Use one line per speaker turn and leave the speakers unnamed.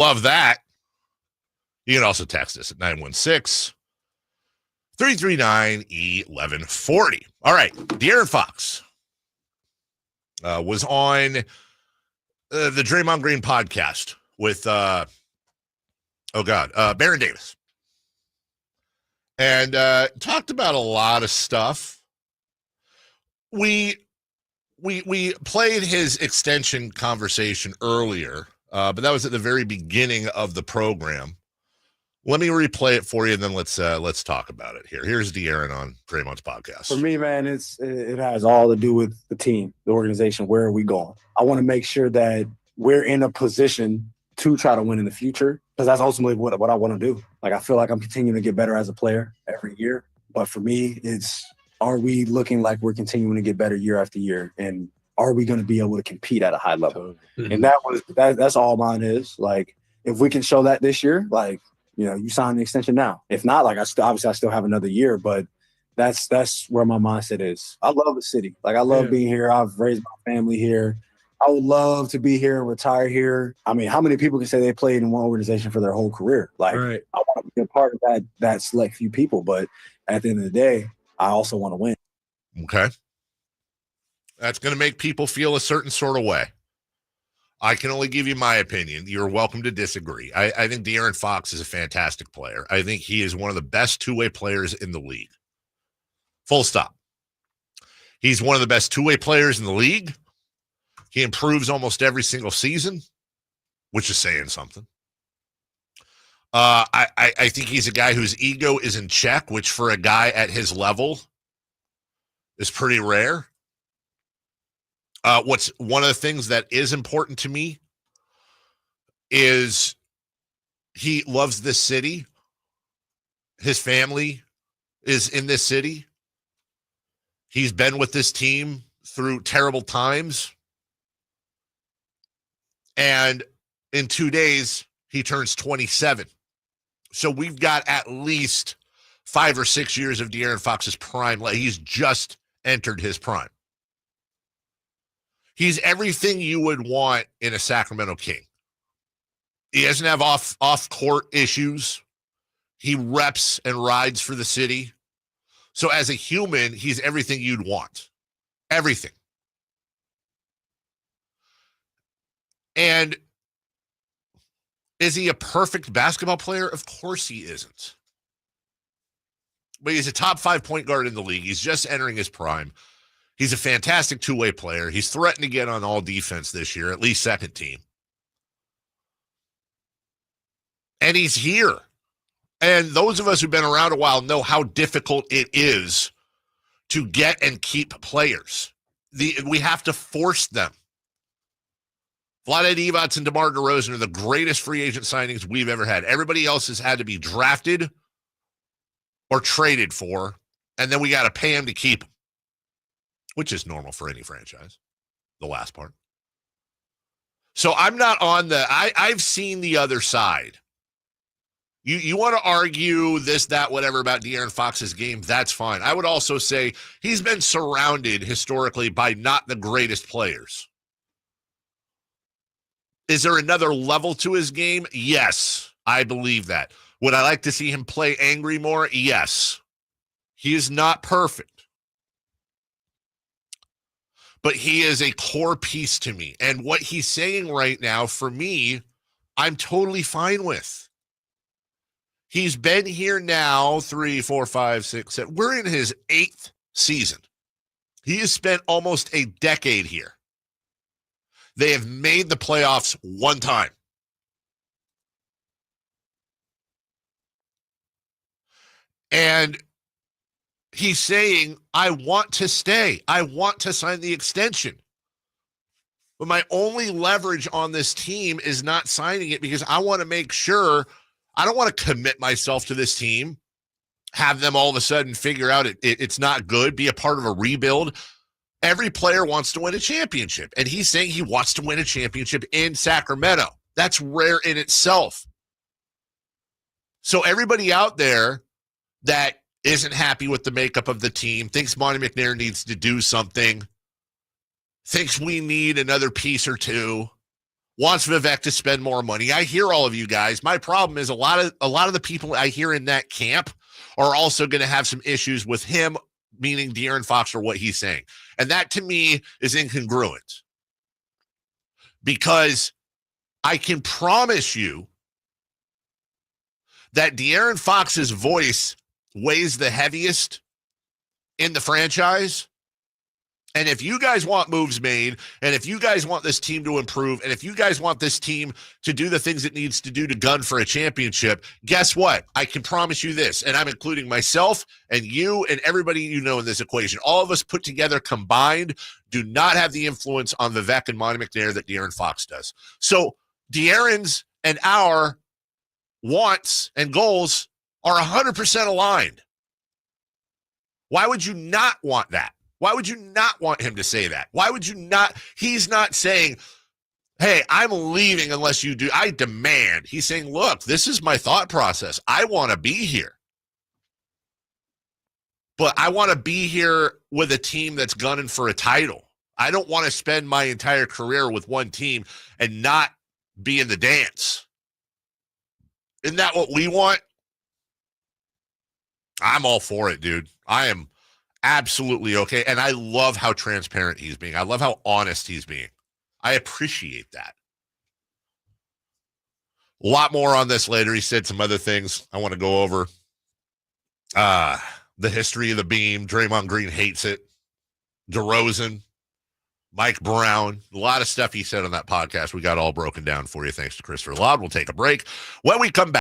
Love that. You can also text us at 916-339-1140. All right. De'Aaron Fox was on the Draymond Green podcast with, Baron Davis. And talked about a lot of stuff. We played his extension conversation earlier, but that was at the very beginning of the program. Let me replay it for you, and then let's talk about it here. Here's De'Aaron on Draymond's podcast.
For me, man, it has all to do with the team, the organization. Where are we going? I want to make sure that we're in a position to try to win in the future, because that's ultimately what I want to do. Like, I feel like I'm continuing to get better as a player every year. But for me, are we looking like we're continuing to get better year after year? And are we going to be able to compete at a high level? And that's all mine is. Like, if we can show that this year, like, you sign the extension now. If not, like, I still have another year, but that's where my mindset is. I love the city. Like, I love being here. I've raised my family here. I would love to be here and retire here. I mean, how many people can say they played in one organization for their whole career? Like, right. I want to be a part of that select few people, but at the end of the day, I also want to win.
Okay. That's going to make people feel a certain sort of way. I can only give you my opinion. You're welcome to disagree. I think De'Aaron Fox is a fantastic player. I think he is one of the best two-way players in the league. Full stop. He's one of the best two-way players in the league. He improves almost every single season, which is saying something. I think he's a guy whose ego is in check, which for a guy at his level is pretty rare. What's one of the things that is important to me is he loves this city. His family is in this city. He's been with this team through terrible times. And in 2 days, he turns 27. So we've got at least 5 or 6 years of De'Aaron Fox's prime. He's just entered his prime. He's everything you would want in a Sacramento King. He doesn't have off-court issues. He reps and rides for the city. So as a human, he's everything you'd want. Everything. And is he a perfect basketball player? Of course he isn't. But he's a top 5 point guard in the league. He's just entering his prime. He's a fantastic two-way player. He's threatened to get on all defense this year, at least second team. And he's here. And those of us who've been around a while know how difficult it is to get and keep players. We have to force them. Vlade Divac and DeMar DeRozan are the greatest free agent signings we've ever had. Everybody else has had to be drafted or traded for, and then we got to pay them to keep them, which is normal for any franchise, the last part. So I'm not on I've seen the other side. You want to argue this, that, whatever about De'Aaron Fox's game, that's fine. I would also say he's been surrounded historically by not the greatest players. Is there another level to his game? Yes, I believe that. Would I like to see him play angry more? Yes. He is not perfect. But he is a core piece to me. And what he's saying right now, for me, I'm totally fine with. He's been here now 3, 4, 5, 6, 7. We're in his 8th season. He has spent almost a decade here. They have made the playoffs one time. And he's saying, I want to stay. I want to sign the extension. But my only leverage on this team is not signing it because I want to make sure I don't want to commit myself to this team, have them all of a sudden figure out it's not good, be a part of a rebuild. Every player wants to win a championship, and he's saying he wants to win a championship in Sacramento. That's rare in itself. So everybody out there that isn't happy with the makeup of the team, thinks Monty McNair needs to do something, thinks we need another piece or two, wants Vivek to spend more money. I hear all of you guys. My problem is a lot of the people I hear in that camp are also going to have some issues with him, meaning De'Aaron Fox, or what he's saying. And that to me is incongruent, because I can promise you that De'Aaron Fox's voice weighs the heaviest in the franchise. And if you guys want moves made, and if you guys want this team to improve, and if you guys want this team to do the things it needs to do to gun for a championship, guess what? I can promise you this, and I'm including myself and you and everybody you know in this equation. All of us put together combined do not have the influence on Vivek and Monty McNair that De'Aaron Fox does. So De'Aaron's and our wants and goals are 100% aligned. Why would you not want that? Why would you not want him to say that? Why would you not? He's not saying, hey, I'm leaving unless you do. I demand. He's saying, look, this is my thought process. I want to be here. But I want to be here with a team that's gunning for a title. I don't want to spend my entire career with one team and not be in the dance. Isn't that what we want? I'm all for it, dude. I am absolutely okay. And I love how transparent he's being. I love how honest he's being. I appreciate that. A lot more on this later. He said some other things I want to go over. The history of the beam. Draymond Green hates it. DeRozan. Mike Brown. A lot of stuff he said on that podcast. We got all broken down for you. Thanks to Christopher Loud. We'll take a break. When we come back,